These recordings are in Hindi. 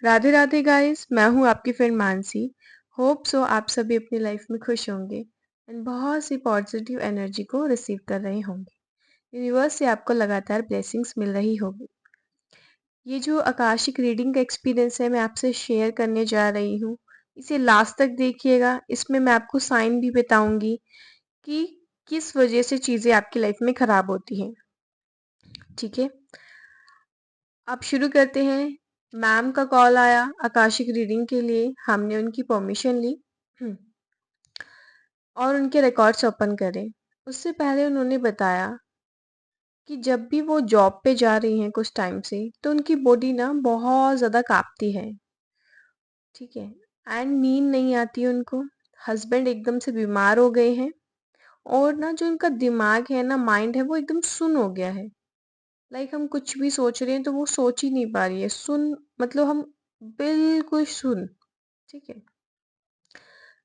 राधे राधे गाइस, मैं हूँ आपकी फ्रेंड मानसी। होप सो आप सभी अपनी लाइफ में खुश होंगे एंड बहुत सी पॉजिटिव एनर्जी को रिसीव कर रहे होंगे। यूनिवर्स से आपको लगातार ब्लेसिंग्स मिल रही होगी। ये जो आकाशिक रीडिंग का एक्सपीरियंस है मैं आपसे शेयर करने जा रही हूँ। इसे लास्ट तक देखिएगा। इसमें मैं आपको साइन भी बताऊंगी कि किस वजह से चीज़ें आपकी लाइफ में खराब होती हैं। ठीक है, अब शुरू करते हैं। मैम का कॉल आया आकाशिक रीडिंग के लिए। हमने उनकी परमिशन ली और उनके रिकॉर्ड्स ओपन करे। उससे पहले उन्होंने बताया कि जब भी वो जॉब पे जा रही हैं कुछ टाइम से, तो उनकी बॉडी ना बहुत ज़्यादा कांपती है। ठीक है, एंड नींद नहीं आती उनको। हस्बैंड एकदम से बीमार हो गए हैं और ना जो उनका दिमाग है ना, माइंड है, वो एकदम सुन हो गया है। लाइक हम कुछ भी सोच रहे हैं तो वो सोच ही नहीं पा रही है। सुन मतलब हम बिल्कुल सुन। ठीक है,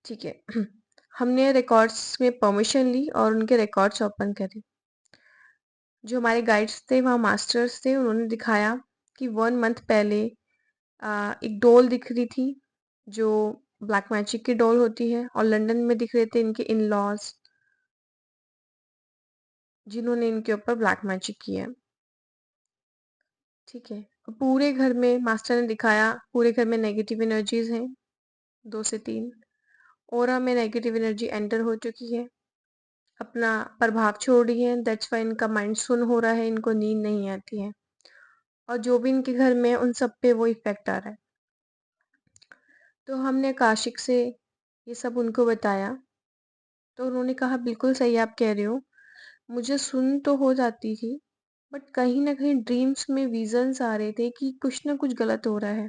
ठीक है। हमने रिकॉर्ड्स में परमिशन ली और उनके रिकॉर्ड्स ओपन करे। जो हमारे गाइड्स थे, वहाँ मास्टर्स थे, उन्होंने दिखाया कि 1 मंथ पहले एक डॉल दिख रही थी जो ब्लैक मैजिक की डॉल होती है, और लंदन में दिख रहे थे इनके इन लॉज जिन्होंने इनके ऊपर ब्लैक मैजिक किया है। ठीक है, पूरे घर में मास्टर ने दिखाया, पूरे घर में नेगेटिव एनर्जीज हैं, 2 से 3। ऑरा में नेगेटिव एनर्जी एंटर हो चुकी है, अपना प्रभाव छोड़ रही है। दैट्स वाई इनका माइंड सुन हो रहा है, इनको नींद नहीं आती है, और जो भी इनके घर में है उन सब पे वो इफेक्ट आ रहा है। तो हमने काशिक से ये सब उनको बताया, तो उन्होंने कहा बिल्कुल सही आप कह रहे हो। मुझे सुन तो हो जाती थी, बट कहीं ना कहीं ड्रीम्स में विजन्स आ रहे थे कि कुछ ना कुछ गलत हो रहा है,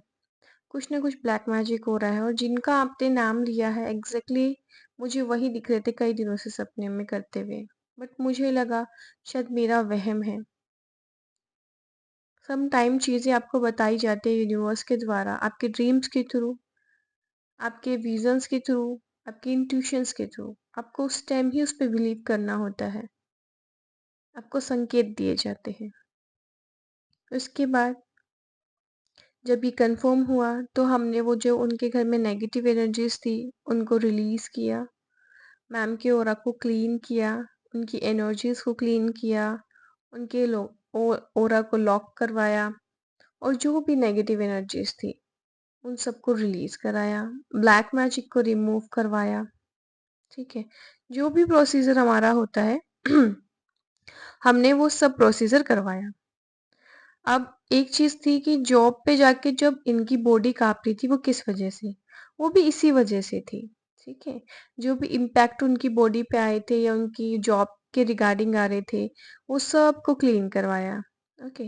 कुछ ना कुछ ब्लैक मैजिक हो रहा है। और जिनका आपने नाम लिया है एग्जैक्टली मुझे वही दिख रहे थे कई दिनों से सपने में करते हुए। बट मुझे लगा शायद मेरा वहम है। सम टाइम चीज़ें आपको बताई जाती है यूनिवर्स के द्वारा, आपके ड्रीम्स के थ्रू, आपके विजन्स के थ्रू, आपके इंट्यूशंस के थ्रू। आपको उस टाइम ही उस पर बिलीव करना होता है, आपको संकेत दिए जाते हैं। उसके बाद जब ये कंफर्म हुआ तो हमने वो जो उनके घर में नेगेटिव एनर्जीज थी उनको रिलीज किया, मैम के ऑरा को क्लीन किया, उनकी एनर्जीज को क्लीन किया, उनके ऑरा को लॉक करवाया, और जो भी नेगेटिव एनर्जीज थी उन सबको रिलीज कराया, ब्लैक मैजिक को रिमूव करवाया। ठीक है, जो भी प्रोसीजर हमारा होता है हमने वो सब प्रोसीजर करवाया। अब एक चीज थी कि जॉब पे जाके जब इनकी बॉडी कांप रही थी, वो किस वजह से? वो भी इसी वजह से थी। ठीक है, जो भी इम्पैक्ट उनकी बॉडी पे आए थे या उनकी जॉब के रिगार्डिंग आ रहे थे, वो सब को क्लीन करवाया। ओके,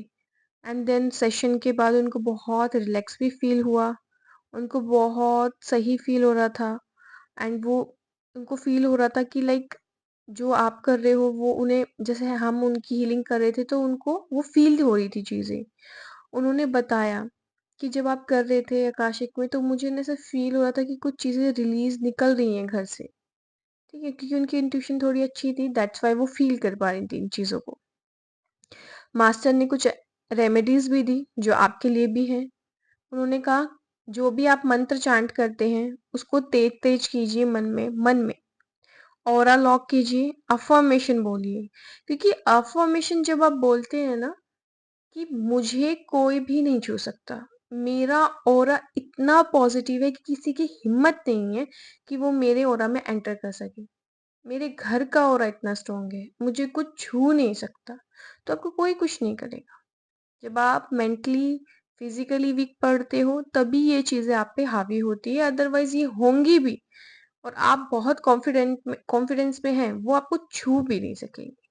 एंड देन सेशन के बाद उनको बहुत रिलैक्स भी फील हुआ, उनको बहुत सही फील हो रहा था। एंड वो उनको फील हो रहा था कि लाइक जो आप कर रहे हो वो उन्हें, जैसे हम उनकी हीलिंग कर रहे थे तो उनको वो फील हो रही थी चीज़ें। उन्होंने बताया कि जब आप कर रहे थे आकाशिक में तो मुझे ना ऐसा फील हो रहा था कि कुछ चीज़ें रिलीज निकल रही हैं घर से। ठीक है, क्योंकि उनकी इंट्यूशन थोड़ी अच्छी थी, दैट्स वाई वो फील कर पा रही थी इन चीज़ों को। मास्टर ने कुछ रेमेडीज भी दी जो आपके लिए भी हैं। उन्होंने कहा जो भी आप मंत्र चांट करते हैं उसको तेज तेज कीजिए, मन में ऑरा लॉक कीजिए, अफर्मेशन बोलिए। क्योंकि अफर्मेशन जब आप बोलते हैं ना कि मुझे कोई भी नहीं छू सकता, मेरा ऑरा इतना पॉजिटिव है कि किसी की हिम्मत नहीं है कि वो मेरे ऑरा में एंटर कर सके, मेरे घर का ऑरा इतना स्ट्रांग है, मुझे कुछ छू नहीं सकता, तो आपको कोई कुछ नहीं करेगा। जब आप मेंटली फिजिकली वीक पड़ते हो तभी ये चीजें आप पे हावी होती है, अदरवाइज ये होंगी भी और आप बहुत कॉन्फिडेंस में हैं, वो आपको छू भी नहीं सकेंगे।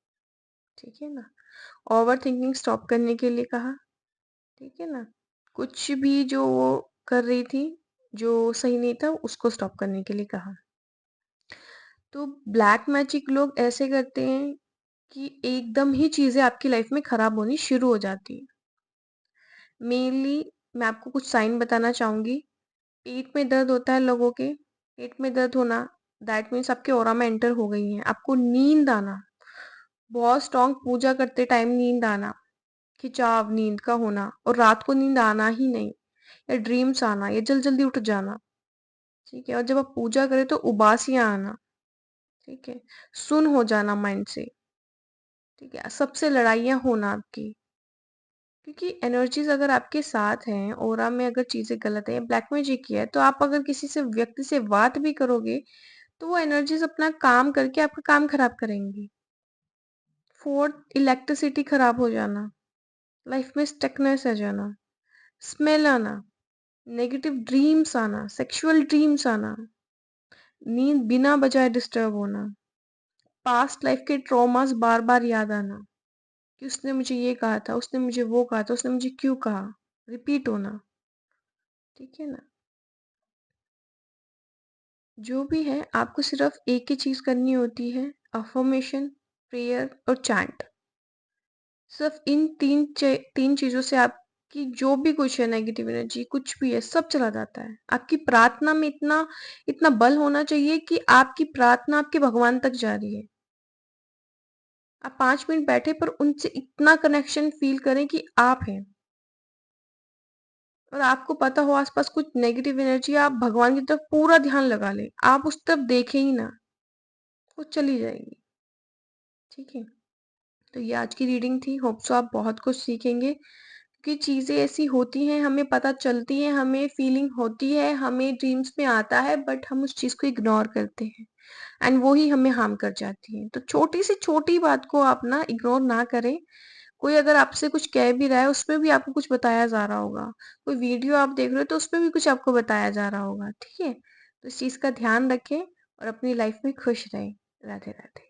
ठीक है ना, ओवर थिंकिंग स्टॉप करने के लिए कहा। ठीक है ना, कुछ भी जो वो कर रही थी जो सही नहीं था उसको स्टॉप करने के लिए कहा। तो ब्लैक मैजिक लोग ऐसे करते हैं कि एकदम ही चीजें आपकी लाइफ में खराब होनी शुरू हो जाती है। मेनली मैं आपको कुछ साइन बताना चाहूंगी। पेट में दर्द होता है लोगों के, पेट में दर्द होना दैट मीन्स आपके ऑरा में एंटर हो गई है। आपको नींद आना, बहुत स्ट्रांग पूजा करते टाइम नींद आना, खिंचाव नींद का होना, और रात को नींद आना ही नहीं, या ड्रीम्स आना या जल्दी-जल्दी उठ जाना, ठीक है? और जब आप पूजा करें तो उबासियाँ आना, ठीक है? सुन्न हो जाना माइंड से, ठीक है? सबसे लड़ाइयाँ होना आपकी, क्योंकि एनर्जीज़ अगर आपके साथ हैं, ऑरा में अगर चीज़ें गलत हैं, ब्लैक मैजिक की है, तो आप अगर किसी से व्यक्ति से बात भी करोगे, तो वो एनर्जीज़ अपना काम करके आपका काम खराब करेंगी। 4th इलेक्ट्रिसिटी खराब हो जाना, लाइफ में स्टकनेस आ जाना, स्मेल आना, नेगेटिव ड्रीम्स आना, सेक्सुअल ड्रीम्स आना, नींद बिना वजह डिस्टर्ब होना, पास्ट लाइफ के ट्रॉमास बार-बार याद आना कि उसने मुझे ये कहा था, उसने मुझे वो कहा था, उसने मुझे क्यों कहा? रिपीट होना, ठीक है ना? जो भी है आपको सिर्फ एक ही चीज़ करनी होती है, अफ़र्मेशन, प्रेयर और चैंट। सिर्फ इन 3 चीज़ों से आपकी जो भी कुछ है नेगेटिव एनर्जी कुछ भी है सब चला जाता है। आपकी प्रार्थना में इतना इतना बल होना चाहिए कि आपकी प्रार्थना आपके भगवान तक जा रही है। आप 5 मिनट बैठे पर उनसे इतना कनेक्शन फ़ील करें कि आप हैं और आपको पता हो आस-पास कुछ नेगेटिव एनर्जी आप भगवान की तरफ पूरा ध्यान लगा लें। आप उस तरफ देखें ही ना, वो चली जाएगी। ठीक है? तो ये आज की रीडिंग थी। होप सो आप बहुत कुछ सीखेंगे क्योंकि चीज़ें ऐसी होती हैं, हमें पता चलती हैं, हमें फीलिंग होती है, हमें ड्रीम्स में आता है बट हम उस चीज़ को इग्नोर करते हैं एंड वो ही हमें हार्म कर जाती है। तो छोटी से छोटी बात को आप ना इग्नोर ना करें। कोई अगर आपसे कुछ कह भी रहा है, उसमें भी आपको कुछ बताया जा रहा होगा। कोई वीडियो आप देख रहे हो तो उसमें भी कुछ आपको बताया जा रहा होगा, ठीक है? तो इस चीज़ का ध्यान रखें और अपनी लाइफ में खुश रहें। राधे-राधे।